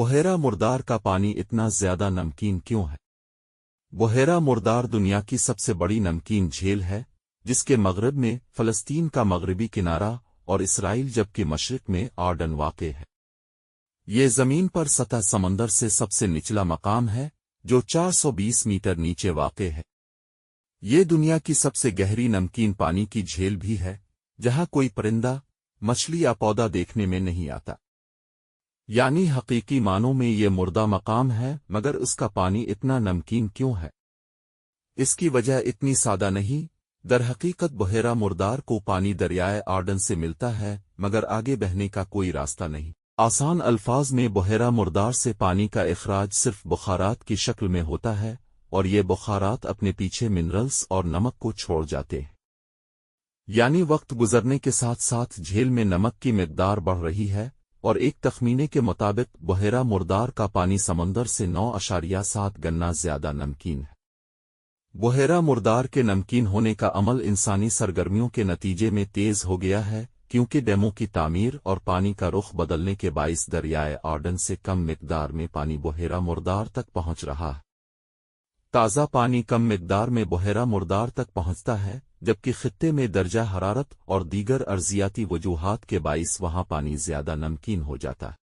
بحیرہ مردار کا پانی اتنا زیادہ نمکین کیوں ہے؟ بحیرہ مردار دنیا کی سب سے بڑی نمکین جھیل ہے، جس کے مغرب میں فلسطین کا مغربی کنارہ اور اسرائیل جبکہ مشرق میں آرڈن واقع ہے۔ یہ زمین پر سطح سمندر سے سب سے نچلا مقام ہے، جو 420 میٹر نیچے واقع ہے۔ یہ دنیا کی سب سے گہری نمکین پانی کی جھیل بھی ہے، جہاں کوئی پرندہ، مچھلی یا پودا دیکھنے میں نہیں آتا۔ یعنی حقیقی معنوں میں یہ مردہ مقام ہے، مگر اس کا پانی اتنا نمکین کیوں ہے؟ اس کی وجہ اتنی سادہ نہیں۔ در حقیقت بحیرہ مردار کو پانی دریائے آرڈن سے ملتا ہے، مگر آگے بہنے کا کوئی راستہ نہیں۔ آسان الفاظ میں بحیرہ مردار سے پانی کا اخراج صرف بخارات کی شکل میں ہوتا ہے، اور یہ بخارات اپنے پیچھے منرلز اور نمک کو چھوڑ جاتے ہیں۔ یعنی وقت گزرنے کے ساتھ ساتھ جھیل میں نمک کی مقدار بڑھ رہی ہے، اور ایک تخمینے کے مطابق بحیرہ مردار کا پانی سمندر سے 9.7 گنا زیادہ نمکین ہے۔ بحیرہ مردار کے نمکین ہونے کا عمل انسانی سرگرمیوں کے نتیجے میں تیز ہو گیا ہے، کیونکہ ڈیموں کی تعمیر اور پانی کا رخ بدلنے کے باعث دریائے آرڈن سے کم مقدار میں پانی بحیرہ مردار تک پہنچ رہا ہے۔ تازہ پانی کم مقدار میں بحیرہ مردار تک پہنچتا ہے، جبکہ خطے میں درجہ حرارت اور دیگر ارضیاتی وجوہات کے باعث وہاں پانی زیادہ نمکین ہو جاتا ہے۔